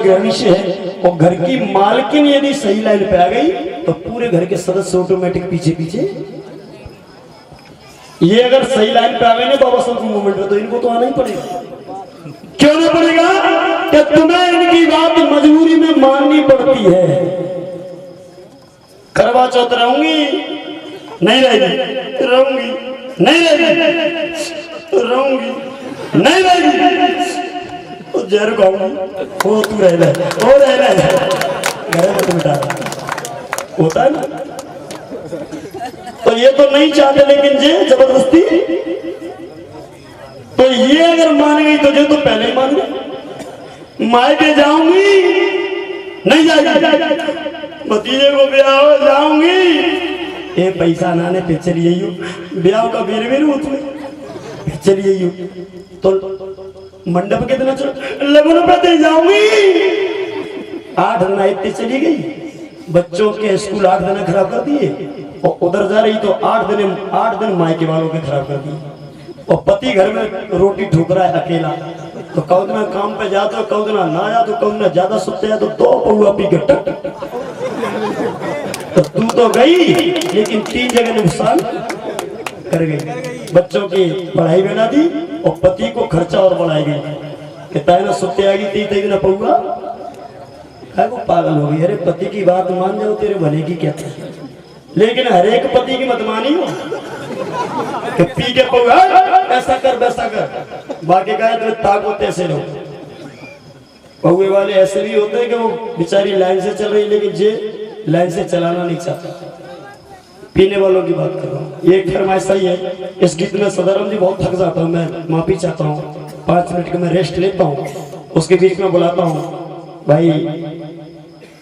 गृहिणी से है और घर की मालकिन यदि सही लाइन पे आ गई तो पूरे घर के सदस्य ऑटोमेटिक पीछे पीछे। ये अगर सही लाइन पे आ गए ना बाबा साहब मूवमेंट में तो इनको तो आना ही पड़ेगा। क्यों नहीं पड़ेगा? कि तुम्हें इनकी बात मजबूरी में माननी पड़ती है। करवा चौथ रहूंगी नहीं रहेगी, रहूंगी नहीं रहेगी, रहूंगी नहीं रहेगी, तो जहर खाऊंगी वो तू रह ले, वो रह ले, घर में मिटा होता है ना। तो ये तो नहीं चाहते, लेकिन ये जबरदस्ती। तो ये अगर मान गई तो जो तो पहले ही मान गई। मायके जाऊंगी नहीं जाएगी, भतीजे को ब्याह हो जाऊंगी, ये पैसा नाने पे चलिए यू ब्याह का बेर बेर हो तुम्हें चलिए यू तो मंडप के दिन लगन पे दे जाऊंगी। 8 दिन इतने चली गई, बच्चों के स्कूल 8 दिन खराब कर दिए, और उधर जा रही तो 8 दिन मायके वालों के खराब कर दिए। और पति घर में रोटी ठोक रहा है अकेला, तो कौ दिन काम पे जाते हो, कौ दिन ना जाते, कौ दिन ज्यादा सुनते हैं तो 2 पौआ पी के टक। तो तू तो गई लेकिन 3 जगह नुकसान कर गई। बच्चों की पढ़ाई बना दी और पति को खर्चा और बढ़ाई गई कि ताइना सुते आ गई 3 दिन पौआ है वो पागल हो गई। अरे पति की बात मान जाओ तेरे भले की क्या थी, लेकिन हर एक पति की मत मानी हो कि पी के पौआ ऐसा कर वैसा कर, बाकी का तो ताकत ऐसे रहो। पौए वाले ऐसे भी होते हैं कि वो बेचारी लाइन से चल रही लेकिन जे लाइन से चलाना नहीं चाहता। पीने वालों की बात कर रहा हूँ। एक फरमाइश सही है इस गीत में। सदाराम जी बहुत थक जाता हूँ, मैं माफी चाहता हूँ, 5 मिनट का मैं रेस्ट लेता हूँ, उसके बीच में बुलाता हूँ भाई।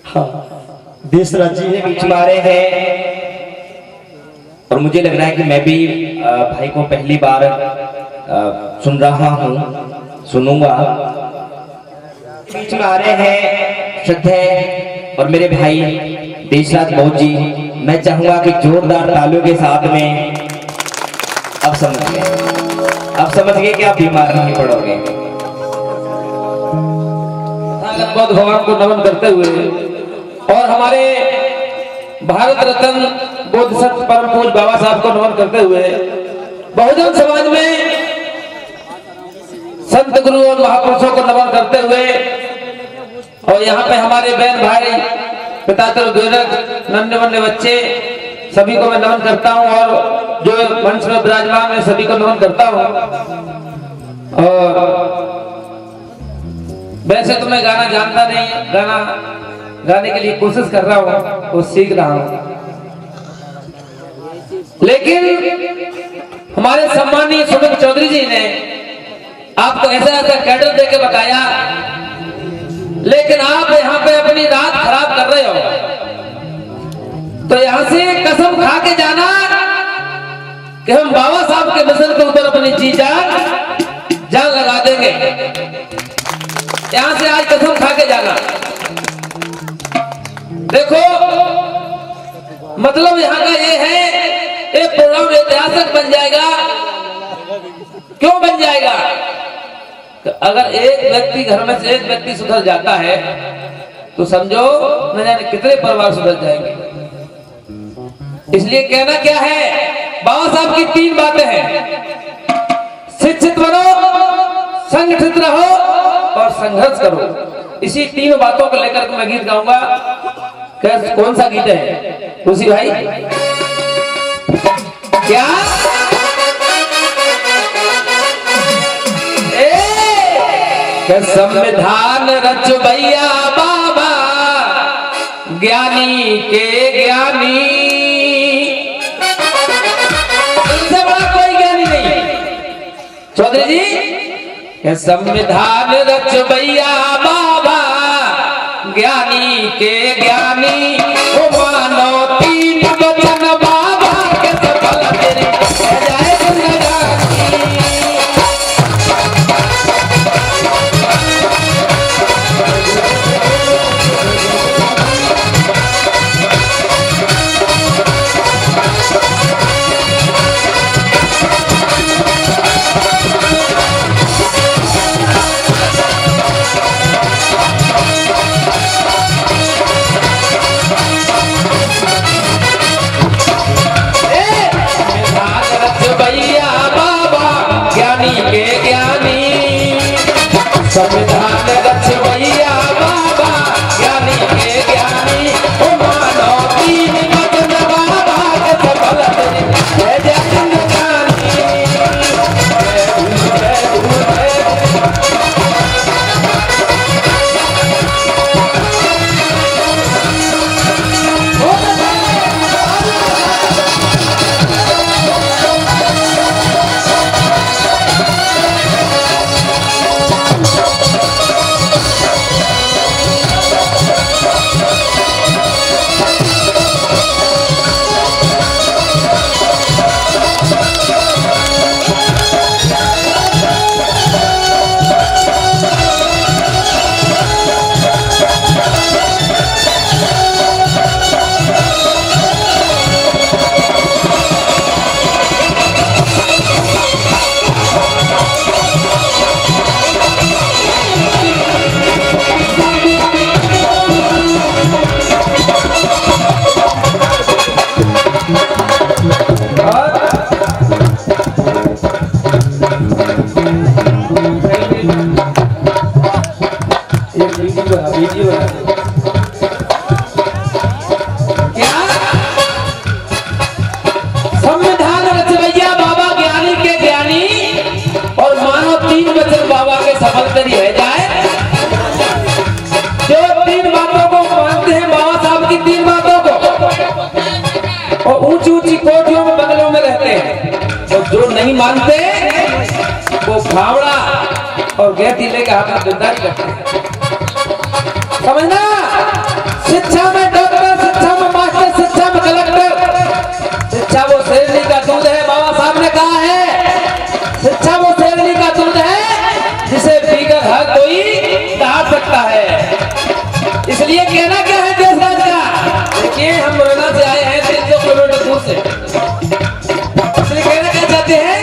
हाँ देशराज जी के बीच में आ रहे हैं और मुझे लग रहा है कि मैं भी भाई को पहली बार सुन रहा हूँ, सुनूंगा। बीच में आ रहे हैं श्रद्धेय और मेरे भाई देशराज बहुत जी। मैं चाहूंगा कि जोरदार तालियों के साथ में अब समझ गए कि आप बीमार नहीं पड़ोगे। बुद्ध भगवान को नमन करते हुए और हमारे भारत रत्न बुद्ध संत परम पूज्य बाबा साहब को नमन करते हुए बहुजन समाज में संत गुरु और महापुरुषों को नमन करते हुए और यहाँ पे हमारे बहन भाई पितातर नन्हे मुन्ने बच्चे सभी को मैं नमन करता हूँ और जो मंच में विराजमान है सभी को नमन करता हूँ। और वैसे तो मैं गाना जानता नहीं, गाना गाने के लिए कोशिश कर रहा हूँ, वो सीख रहा हूँ, लेकिन हमारे सम्मानीय सुमित चौधरी जी ने आपको ऐसा ऐसा कैडर देके बताया, लेकिन आप यहाँ पे अपनी रात खराब कर रहे हो। तो यहाँ से कसम खा के जाना कि हम बाबा साहब के मिशन के ऊपर अपनी जी जान लगा देंगे। यहाँ से आज कसम खा के जाना। देखो मतलब यहाँ का ये है, ये प्रोग्राम ऐतिहासिक बन जाएगा। क्यों बन जाएगा? अगर एक व्यक्ति घर में से एक व्यक्ति सुधर जाता है तो समझो न जाने कितने परिवार सुधर जाएंगे। इसलिए कहना क्या है, बाबा साहब की 3 बातें हैं, शिक्षित बनो, संगठित रहो और संघर्ष करो। इसी 3 बातों को लेकर मैं गीत गाऊंगा। कौन सा गीत है तुलसी भाई? क्या संविधान रच भैया बाबा ज्ञानी के ज्ञानी, इनसे बड़ा कोई ज्ञानी नहीं। चौधरी जी संविधान रच भैया बाबा ज्ञानी के ज्ञानी, वो मानो 3 वचन बाबा के सफल तेरी जाए वीडियो क्या संविधान रचवैया बाबा ज्ञानी के ज्ञानी और मानो 3 वचन बाबा के सफल करी है जाए। जो 3 बातों को मानते हैं बाबा साहब की 3 बातों को और ऊंची ऊंची कोठियों में बंगलों में रहते हैं और जो नहीं मानते वो फावड़ा और गैती लेके हाथ में दुर्दारी करते हैं। समझना, शिक्षा में डॉक्टर, शिक्षा में मास्टर, शिक्षा में कलेक्टर, शिक्षा वो शेरनी का दूध है। बाबा साहब ने कहा है शिक्षा वो शेरनी का दूध है जिसे पीकर हर कोई दहाड़ सकता है। इसलिए कहना क्या है देशराज का, देखिए हम मुरैना से आए हैं 300 किलोमीटर दूर से, इसलिए कहना क्या चाहते हैं,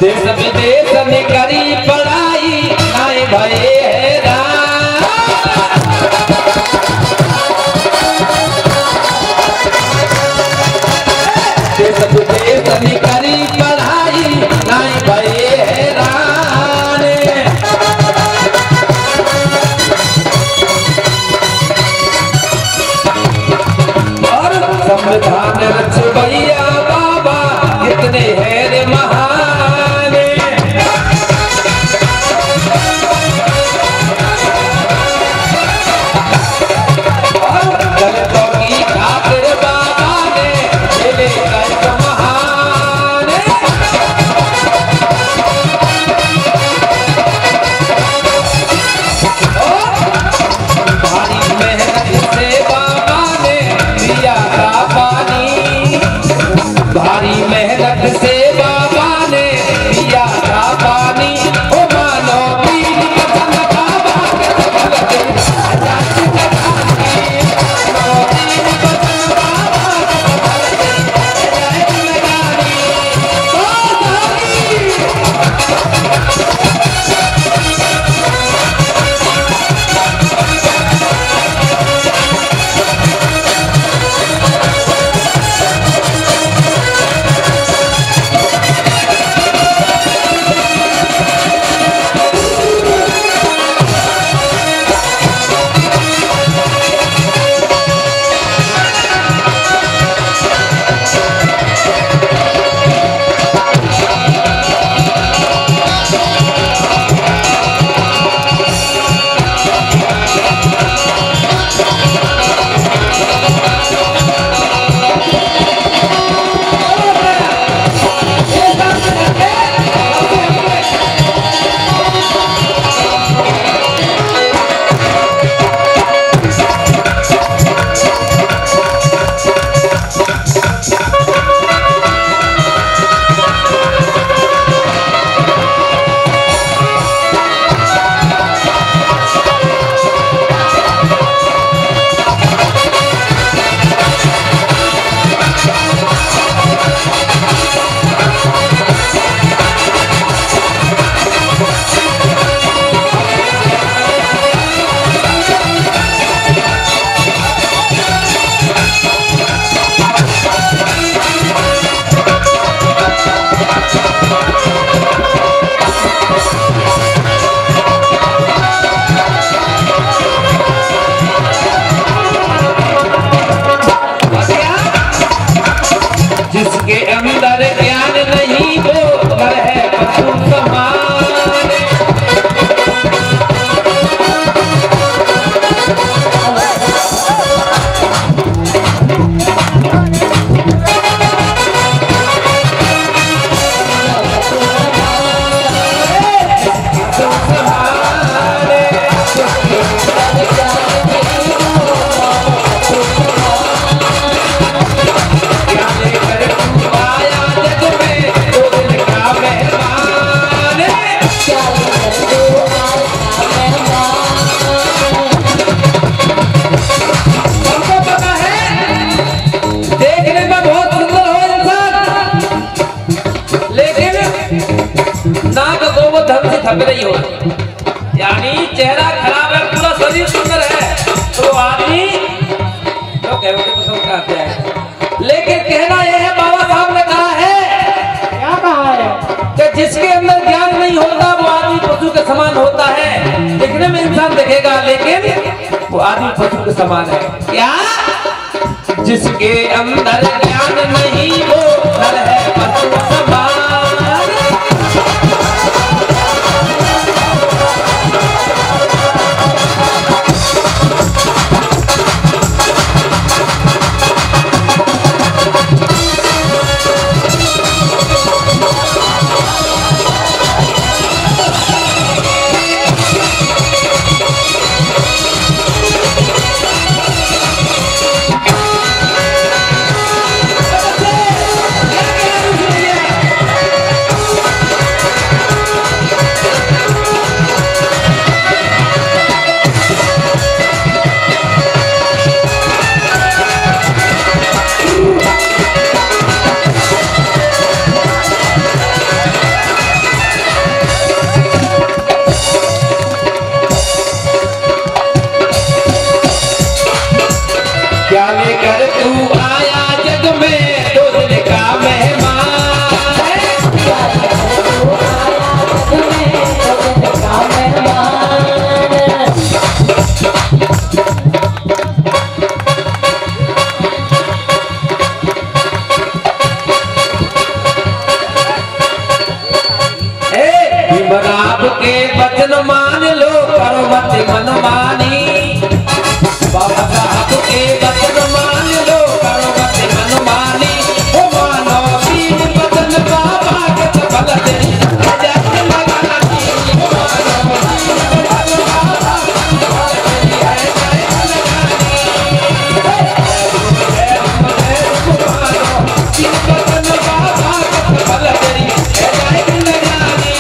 देश विदेश में करी पढ़ाई नाए भये है राम। देश विदेश में करी पढ़ाई नाए भये है राम। और संविधान रचवैया बाबा कितने हैं रे महान। जिसके अंदर ज्ञान नहीं वो घर है पशु समान। थक रही हो, यानी चेहरा खराब है, पूरा शरीर सुंदर है, तो आदमी तो कहोगे तो सब कहते हैं। लेकिन कहना यह है, बाबा साहब ने कहा है, क्या कहा है कि जिसके अंदर ज्ञान नहीं होता वो आदमी पशु के समान होता है। दिखने में इंसान दिखेगा लेकिन वो आदमी पशु के समान है। क्या? जिसके अंदर ज्ञान नहीं वो नर है पशु समान। क्या लेकर तू आया जग में दो दिन का मेहमान है। भीमराव के वचन मान लो करो मत मनमानी। बाबा साहब के वचन मान लो करो मत मनमानी। ओ मानो तीन वचन बाबा के सफल तेरी जग लगानी। ओ मानो तीन वचन बाबा के सफल तेरी जग लगानी। तीन वचन बाबा के सफल तेरी जग लगानी।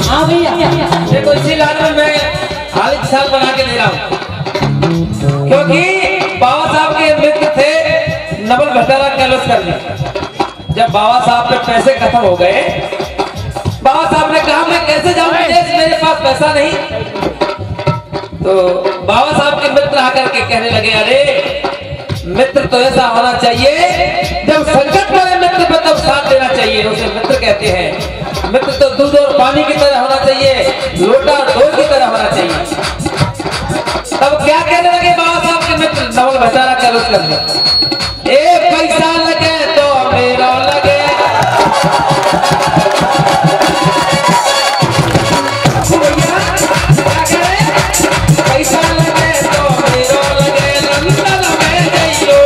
हाँ भैया देखो इसी लाल में मैं खालिद साल बना के दे रहा हूँ क्योंकि बाबा साहब के मित्र थे नवल भट्टारा कैलोस करने। जब बाबा साहब के पैसे खत्म हो गए बाबा साहब ने कहा मैं कैसे जाऊं विदेश, मेरे पास पैसा नहीं। तो बाबा साहब के मित्र आकर के कहने लगे अरे मित्र तो ऐसा होना चाहिए जब संकट वाले मित्र पे तब साथ देना चाहिए, उसे मित्र कहते हैं। मित्र तो दूध और पानी की तरह होना चाहिए, लोटा और डोल की तरह होना चाहिए। तब क्या कहने लगे बाबा साहब के मित्र नवल भट्टारा कैलोस करने, ए पैसा लगे तो मेरा लगे। पैसा लगे तो मेरा लगे, लंदन में जाइयो।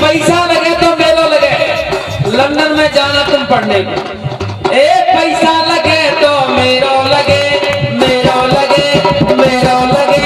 पैसा लगे तो मेरो लगे, लंदन में जाना तुम पढ़ने को। ए पैसा लगे तो मेरो लगे, मेरो लगे, मेरो लगे।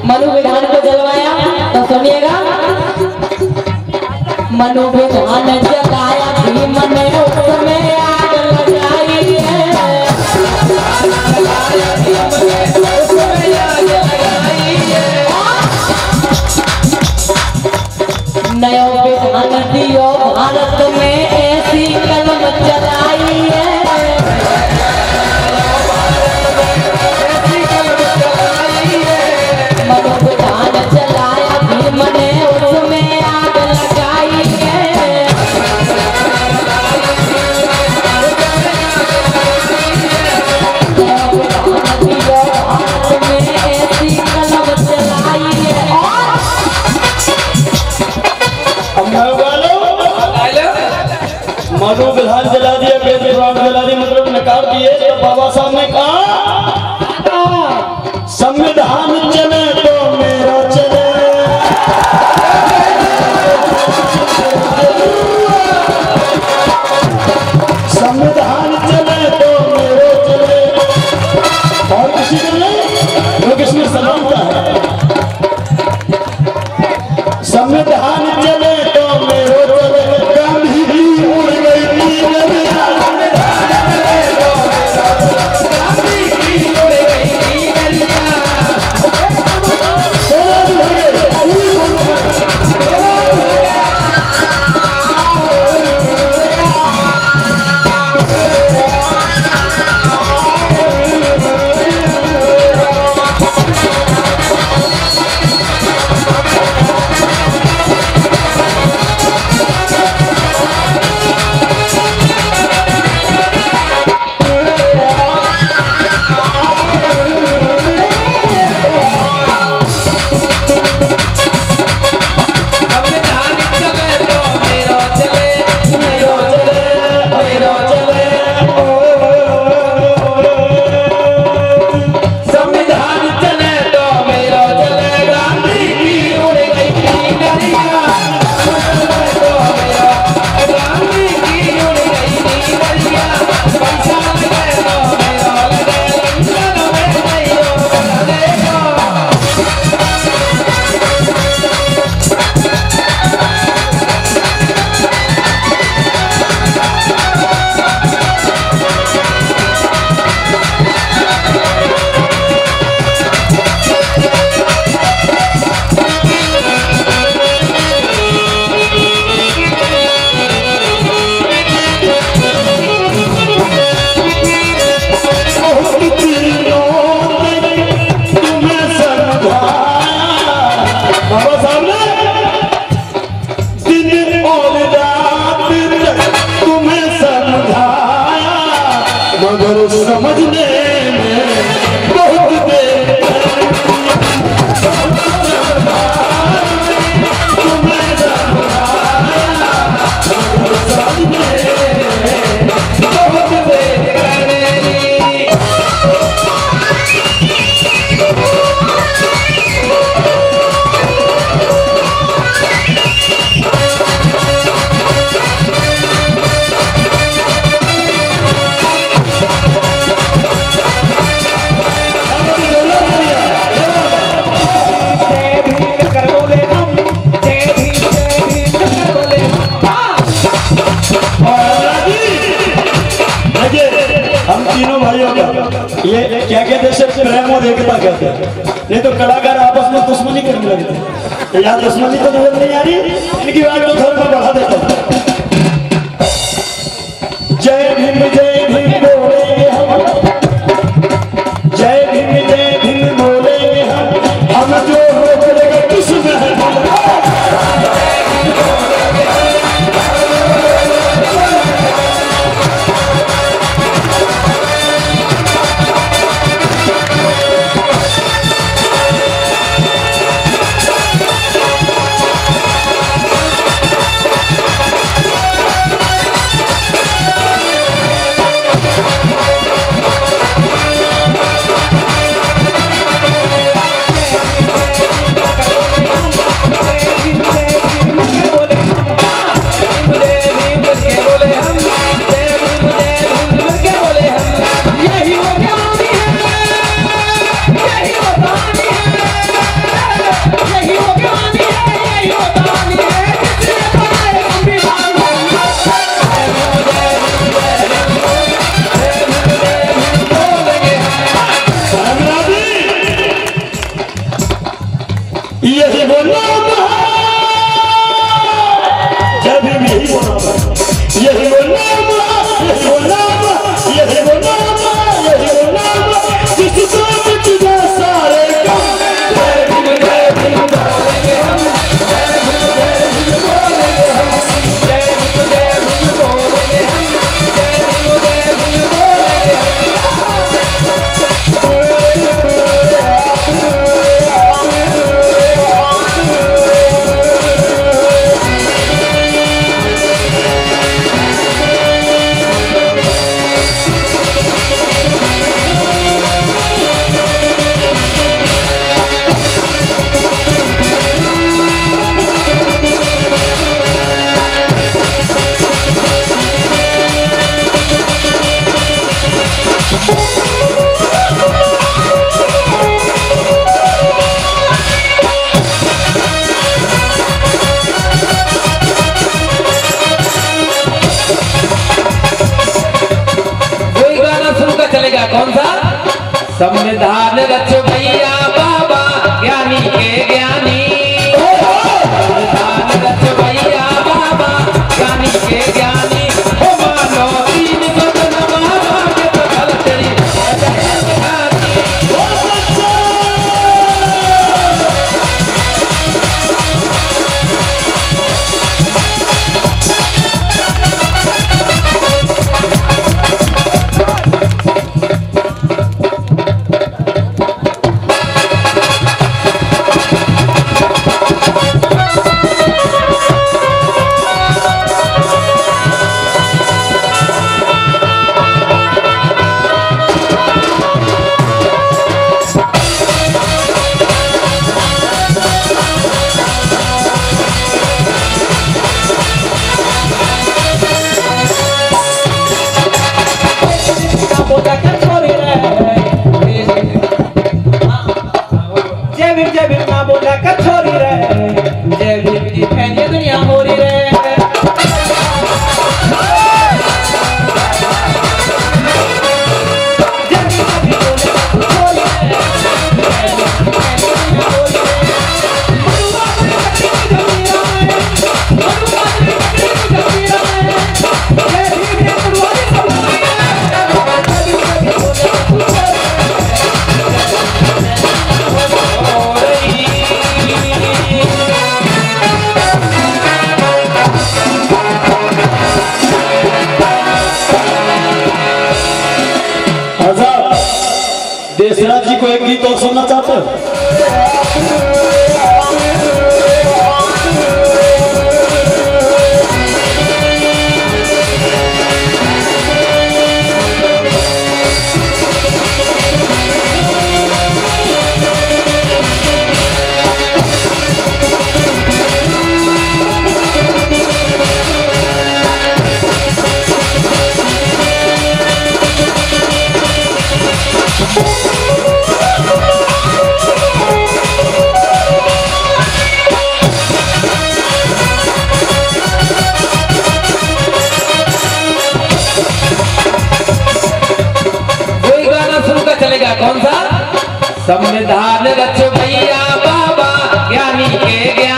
मनु विधान को जलवाया तो सुनिएगा। मनु विधान जलाया भीम ने उसमें आग लगाई है। नयो विधान दियो भारत में ऐसी कलम चलाई है। मनु विधान जला दिया, वेद पुराण जला दिया, मतलब नकार दिए। तो बाबा साहब ने कहा संविधान चले तो मेरा चले, संविधान चले तो मेरा चले, और किसी को नहीं, लोग इसमें समानता है। संविधान चले तो मेरा चले, गांधी जी उड़ गई मगर समझने में बहुत देर ये क्या कहते हैं, प्रेम और एकता कहते हैं। नहीं तो कलाकार आपस में दुश्मनी करने लगते हैं। यहाँ दुश्मनी तो नजर नहीं आ रही, इनकी आवाज को थोड़ा सा बढ़ा देता हूँ। जय भीम बोलेंगे हम, जय भीम बोलेंगे हम जो रोक लेगा किसमें है यही बोला जब यही बोला यही बोला यही बोला यही बोला यही बोला जिसको मिटा सारे कौन सा? संविधान रच भैया बाबा ज्ञानी के ज्ञानी, संविधान रच भैया बाबा ज्ञानी के ज्ञानी, हो मानो तीन बदन बाबा के बगल तेरी दुनिया हो रही है। देशराज जी को एक गीत और सुनना चाहते हो? कौन सा? संविधान रच भैया बाबा ज्ञानी के ज्ञानी।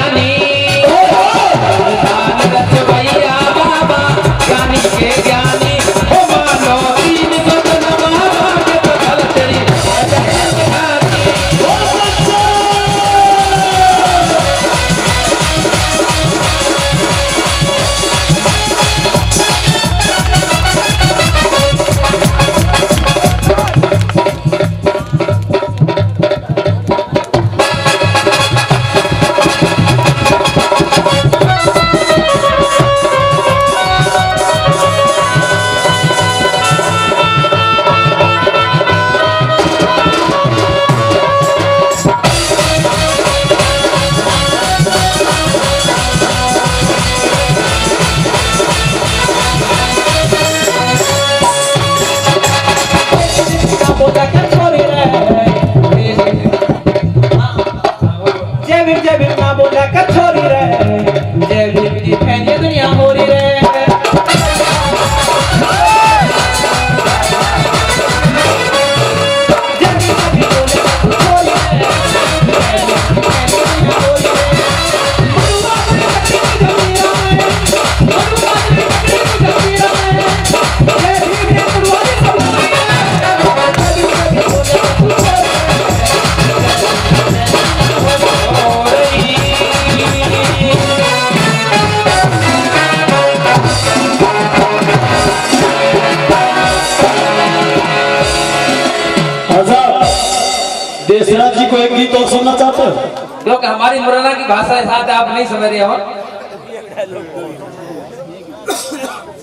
जय भीम ना बोला कर छोरी रे, जय भीम की फैली दुनिया हो रही रे। देशराज जी को एक गीत और सुनना चाहते हो? क्योंकि हमारी मुरैना की भाषा के साथ आप नहीं समझ रहे हो।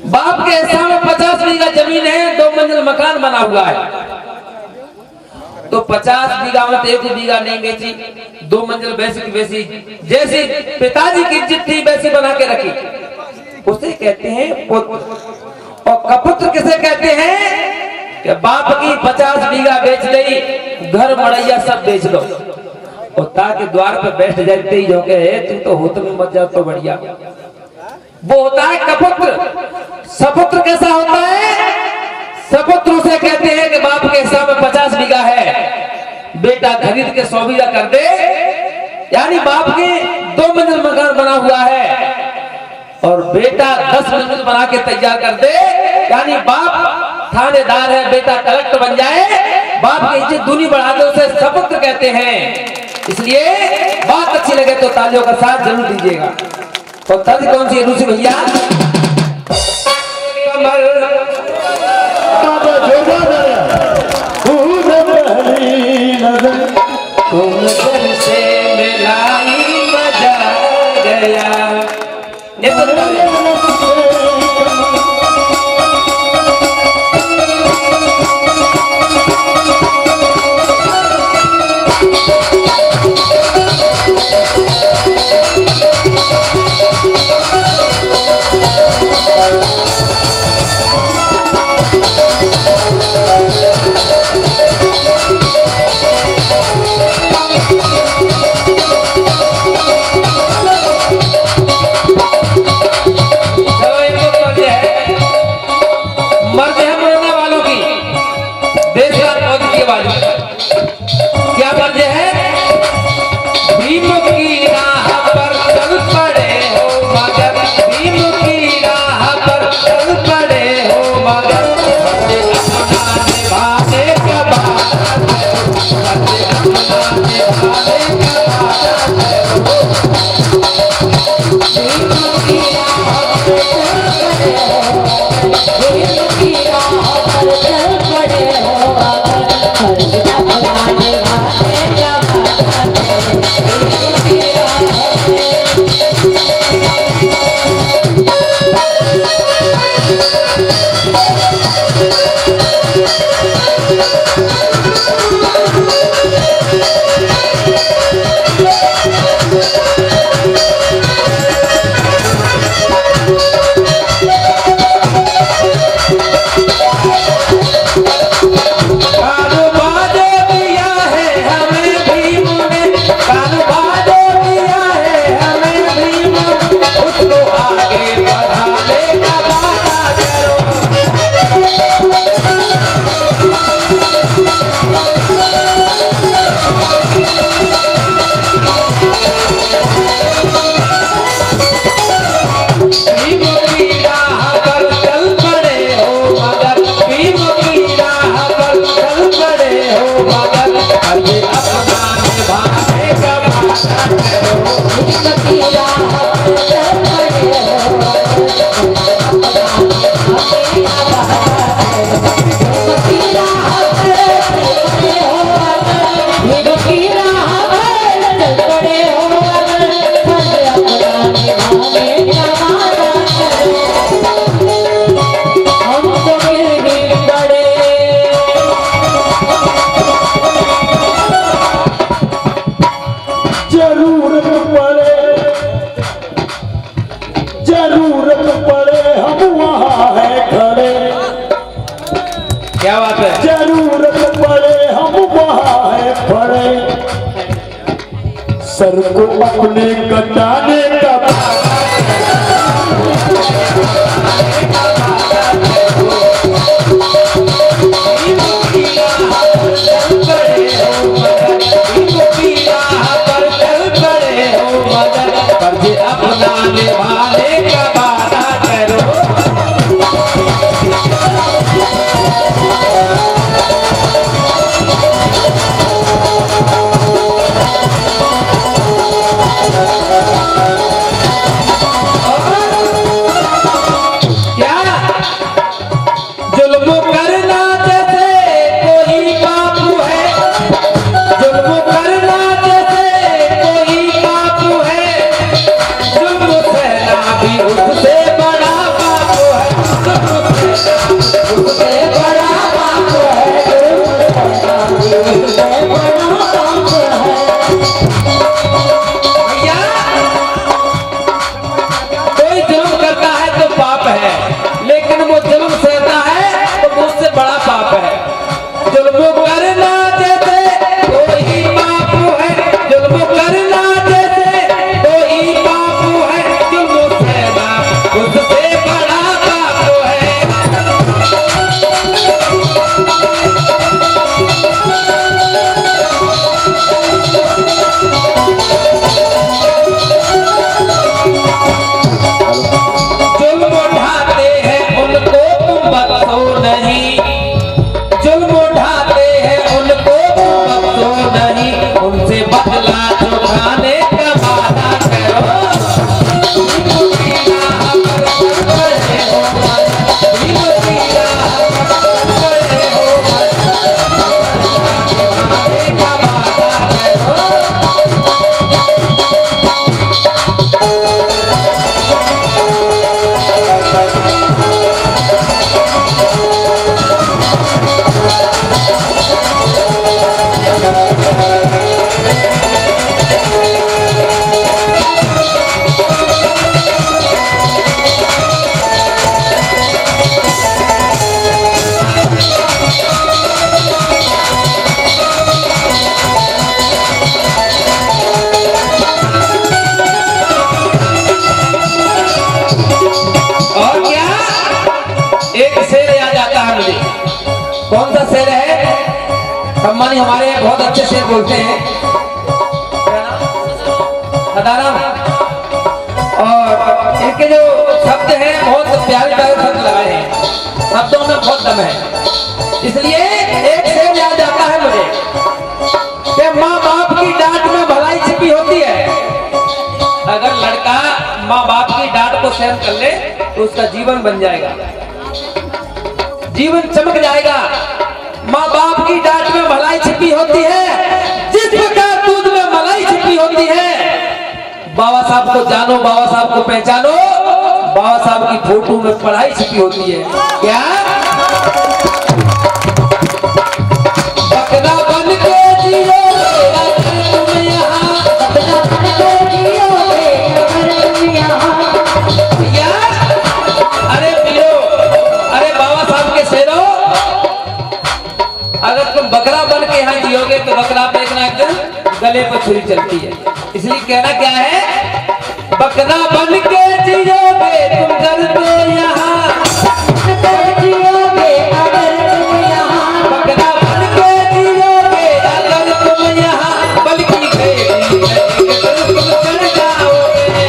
बाप के हिस्सा में 50 बीघा जमीन है, 2 मंजिल मकान बना हुआ है, तो 50 बीघा में 1 बीघा नहीं बेची, 2 मंजिल वैसी की वैसी जैसी पिताजी की इज्जत थी वैसी बना के रखी। उसे कहते हैं पुत्र। और कपुत्र किसे कहते हैं कि बाप की 50 बीघा बेच ली, घर मड़ैया सब बेच दो, और ताकि द्वार पे बैठ जाते ही जो के तुम तो होत में मत जाओ तो बढ़िया। वो होता है कपुत्र। सपुत्र कैसा होता है? सपुत्र उसे कहते हैं कि बाप के हिसाब में 50 बीघा है, बेटा खरीद के 100 बीघा कर दे, यानी बाप के 2 मंजिल मकान बना हुआ है और बेटा 10 मंजिल बना के तैयार कर दे, यानी बाप थानेदार है, बेटा कलेक्टर बन जाए, बाप की इज्जत दूनी बढ़ा दे, उसे सपुत्र कहते हैं। इसलिए बात अच्छी लगे तो तालियों का साथ जरूर दीजिएगा। और तर्ज कौन सी है रूसी भैया? से मिलाई मजा गया। क्या बात है? जरूरत पड़े हम वहाँ है पड़े सर को अपने कटाने का अपना निभाने का वादा करो। क्या जुल्म करना जैसे कोई बापू है, जुल्म करना जैसे कोई बापू है, जुल्म सहना भी उससे बड़ा बापू है, जुल्म सहना उससे बड़ा बापू है, उससे बड़ा बापू है। भैया कोई जुल्म करता है तो पाप है, लेकिन वो जुल्म सहता है तो मुझसे बड़ा पाप है। जुल्म करना जैसे कोई बापू है, जुल्म करना जैसे कोई बापू है, जुल्म सहना उससे बड़ा बापू है। जुल्म उठाते हैं उनको तुम बख्शो नहीं, जुल्म उठाते हैं उनको तुम बख्शो नहीं, उनसे बदला चुकाने का वादा करो। और क्या एक शेर याद आता है मुझे। कौन सा शेर है? सम्मानी हमारे बहुत अच्छे शेर बोलते हैं, सदाराम, और इनके जो शब्द हैं बहुत प्यारे प्यारे शब्द लगाए हैं, शब्दों में बहुत दम है। इसलिए एक शेर याद आता है मुझे कि माँ बाप की डांट में भलाई छिपी होती है। अगर लड़का माँ बाप की डांट को सहन कर ले तो उसका जीवन बन जाएगा, जीवन चमक जाएगा। माँ बाप की डांट में भलाई छिपी होती है, जिस प्रकार दूध में मलाई छिपी होती है। बाबा साहब को जानो, बाबा साहब को पहचानो, बाबा साहब की फोटो में पढ़ाई छिपी होती है। क्या बकरा बन के जियो तुम यहाँ, बकरा बन के जियो तुम यहाँ। भैया अरे पियो, अरे बाबा साहब के शेरो, अगर तुम बकरा बन के यहाँ जियोगे तो बकरा पे एक दिन गले पर छुरी चलती है। इसलिए कहना क्या है, बकरा बन के जियोगे तुम घर पे यहाँ, जियोगे अगर तुम यहाँ, बकरा बन के जियोगे अगर तुम यहाँ, बल्कि तुम चढ़ जाओगे।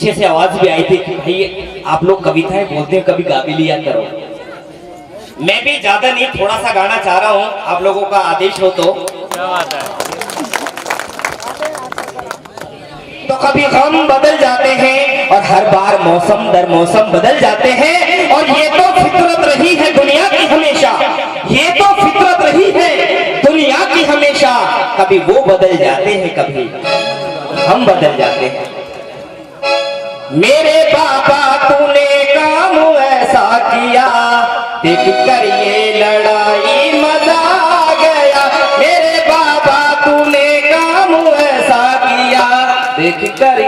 पीछे से आवाज भी आई थी कि भाई आप लोग कविताएं बोलते हैं, कभी गा भी लिया करो। मैं भी ज्यादा नहीं, थोड़ा सा गाना चाह रहा हूँ, आप लोगों का आदेश हो तो। तो कभी गम बदल जाते हैं और हर बार मौसम दर मौसम बदल जाते हैं, और ये तो फितरत रही है दुनिया की हमेशा, ये तो फितरत रही है दुनिया की हमेशा। कभी वो बदल जाते हैं, कभी हम बदल जाते हैं। मेरे बाबा तूने काम ऐसा किया, देख कर ये लड़ाई मजा आ गया। मेरे बाबा तूने काम ऐसा किया, देख कर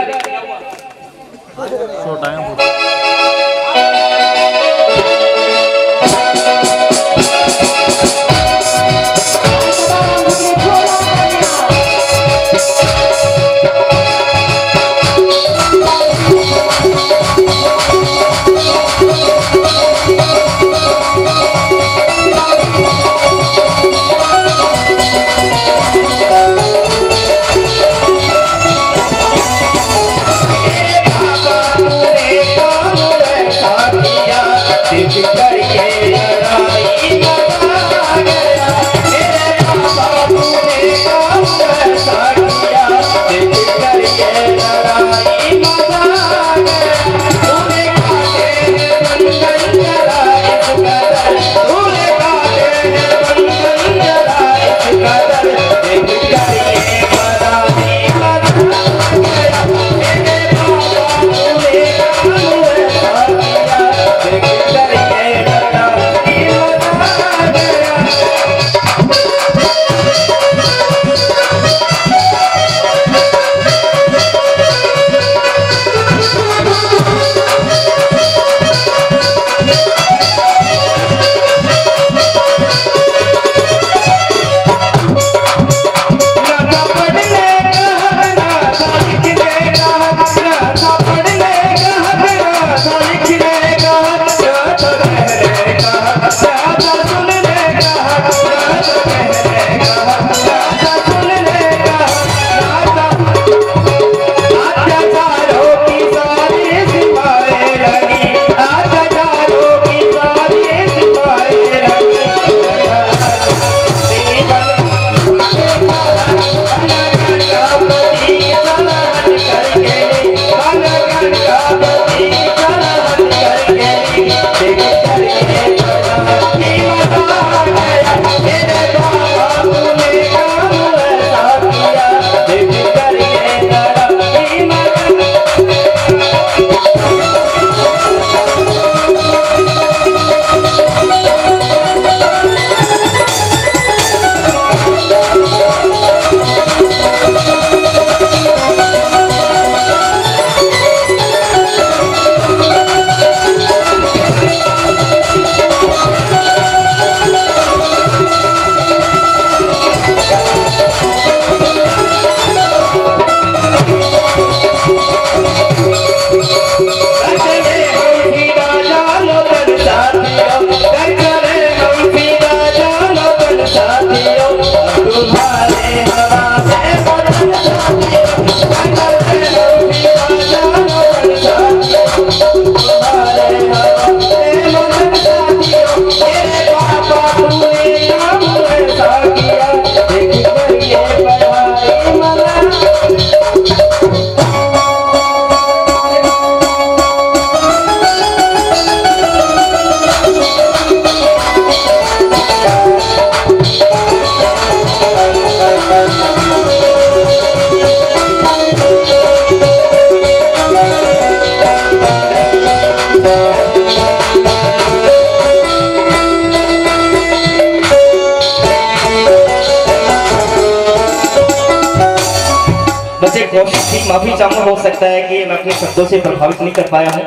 माफी चाहूंगा, हो सकता है कि मैं अपने शब्दों से प्रभावित नहीं कर पाया हूं।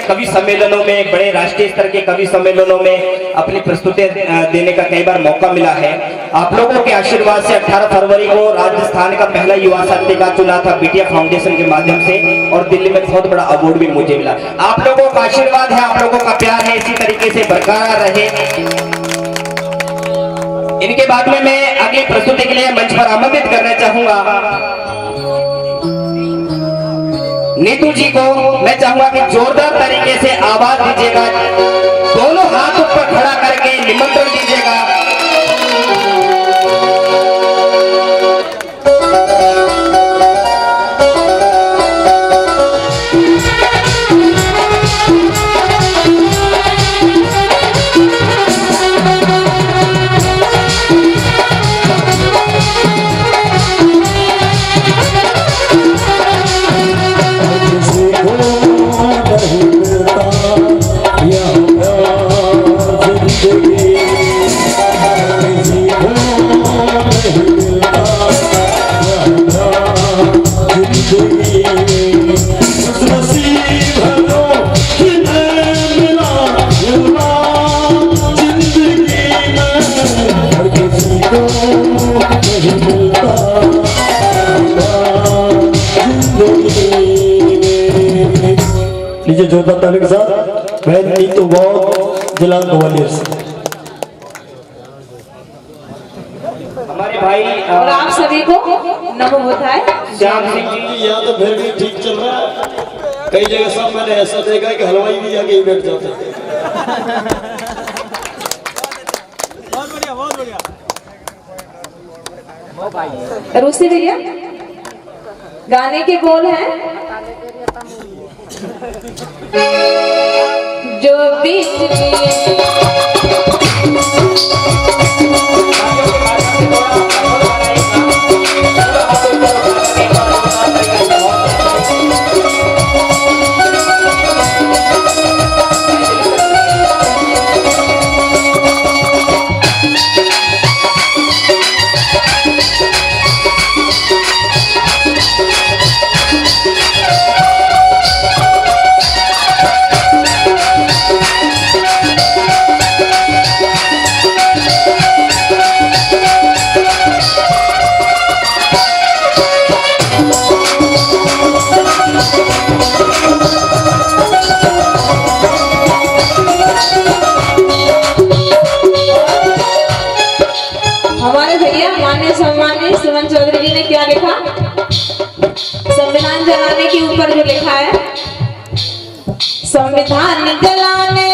कवि सम्मेलनों में, बड़े राष्ट्रीय स्तर के कवि सम्मेलनों में अपनी प्रस्तुतियां देने का कई बार मौका मिला है। आप लोगों के आशीर्वाद से 18 फरवरी को राजस्थान का पहला युवा साहित्यकार चुना था बिटिया फाउंडेशन के माध्यम से, और दिल्ली में बहुत बड़ा अवार्ड भी मुझे मिला। आप लोगों का आशीर्वाद है, आप लोगों का प्यार है, इसी तरीके से बरकरार रहे। इनके बाद में मैं अगली प्रस्तुति के लिए मंच पर आमंत्रित करना चाहूंगा नीतू जी को मैं चाहूंगा कि जोरदार तरीके से आवाज दीजिएगा, दोनों हाथ ऊपर खड़ा करके निमंत्रण दीजिएगा। लीजिए जोरदार ताली के साथ बहन नीतू बहुत जिला ग्वालियर से। हमारे भाई और आप सभी को नमो बुद्धाय। श्याम सिंह जी, यहाँ तो फिर भी ठीक चल रहा है, कई जगह सब मैंने ऐसा देखा है कि हलवाई भी आगे ही बैठ जाते हैं। बहुत बढ़िया। रूसी भैया गाने के बोल हैं जो बीच सुमन चौधरी जी ने क्या लिखा, संविधान जलाने के ऊपर जो लिखा है, संविधान जलाने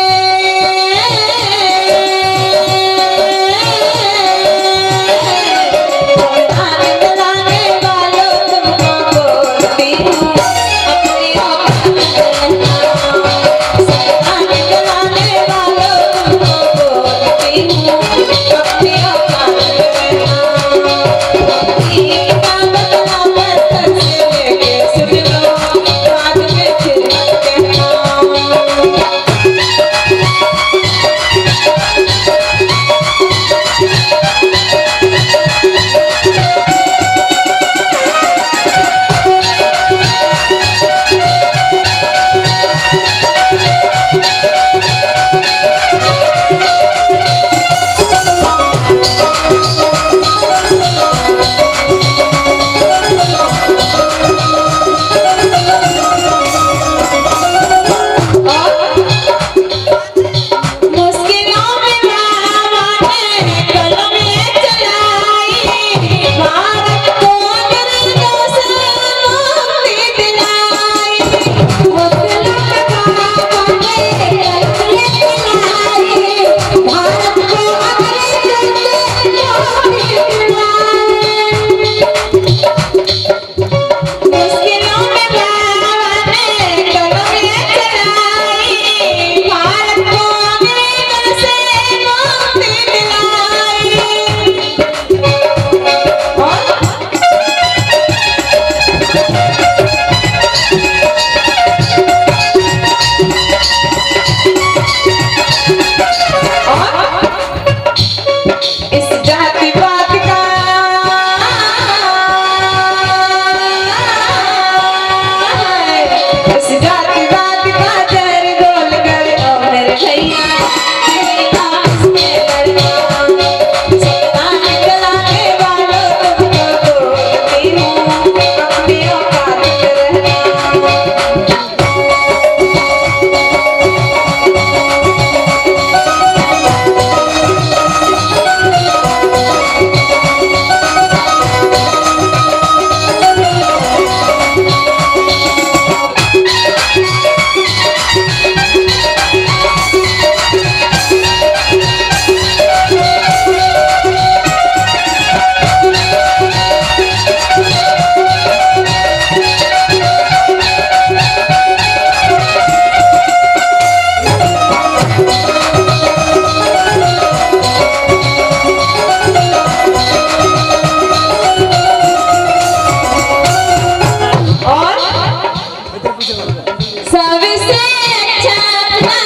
सबसे अच्छा अपना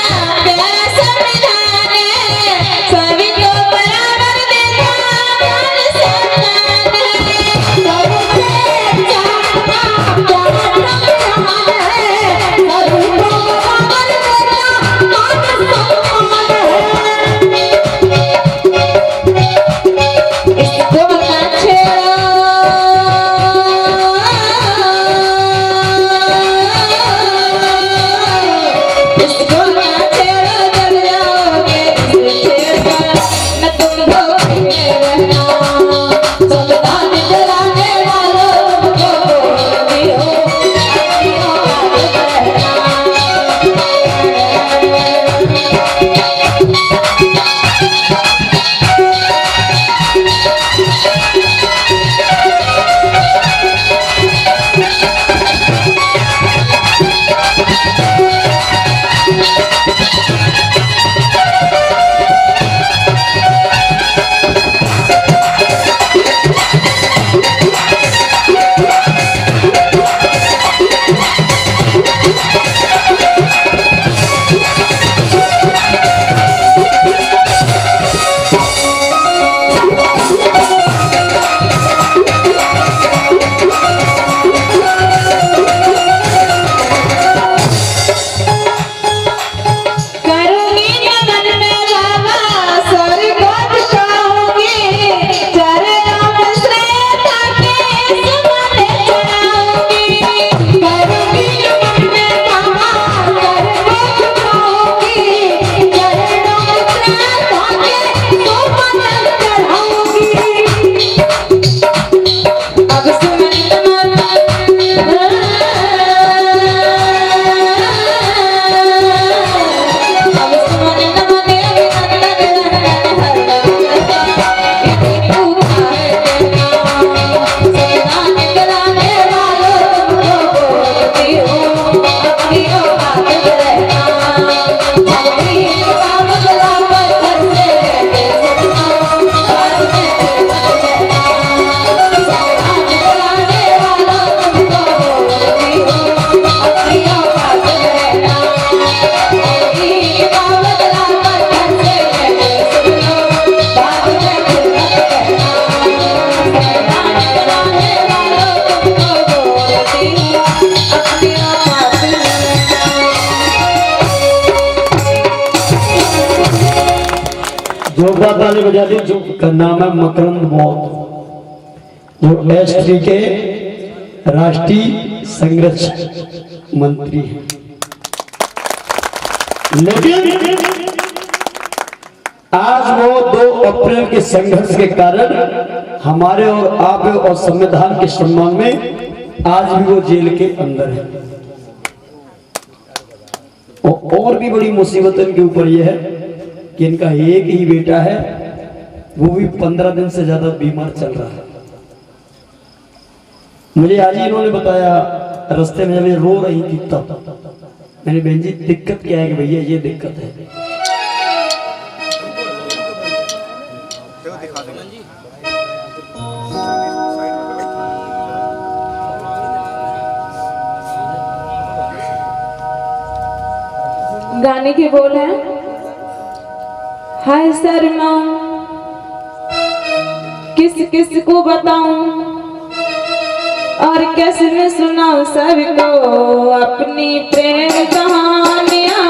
प्यारा संविधान है, सभी को बराबर देता मान सम्मान है। सबसे अच्छा अपना प्यारा संविधान है, सभी को बराबर देता मान सम्मान है। इसको मत छेड़ो, इसको मत छेड़ो, जल जाओगे इसे छेड़कर न तुम धोखे रहना। संविधान जलाने वालों को भी हो, अपनी औकात रहना। करूंगी नमन में बाबा स्वर्ग दिखाऊंगी, चरणों में श्रद्धा के सुमन चढ़ाऊंगी। करूंगी नमन में बाबा स्वर्ग दिखाऊंगी, चरणों में श्रद्धा के सुमन चढ़ाऊंगी। अब सुमन नमन अब सुमन नमन अभिनंदन हर यदि तू आए देना। संविधान जलाने वालों को बोलती हूँ, अपनी औकात रहना। अपनी औकात बराबर घर से रहते सपना, बाद में मत कहना। संविधान जलाने वालों को बोलती हूँ, अपनी औकात रहना। अपनी औकात बराबर घर से रहते सपना, बाद में मत कहना। संविधान जलाने वालों को बोलती हूँ, अपनी औकात रहना। जोरदार ताली बजा दी। जो का नाम है मकरंद मौत, जो S3 के राष्ट्रीय संरक्षक मंत्री हैं। लेकिन आज वो 2 अप्रैल के संघर्ष के कारण हमारे और आप और संविधान के सम्मान में आज भी वो जेल के अंदर है। और भी बड़ी मुसीबत इनके ऊपर यह है कि इनका एक ही बेटा है, वो भी 15 दिन से ज्यादा बीमार चल रहा है। मुझे आज ही इन्होंने बताया, रास्ते में जब ये रो रही थी तब मैंने, बहन जी दिक्कत क्या है? कि भैया ये दिक्कत है। गाने के बोल हैं, हाय शर्मा किस किस को बताऊं और कैसे मैं सुनाऊं सबको अपनी प्रेम कहानियां।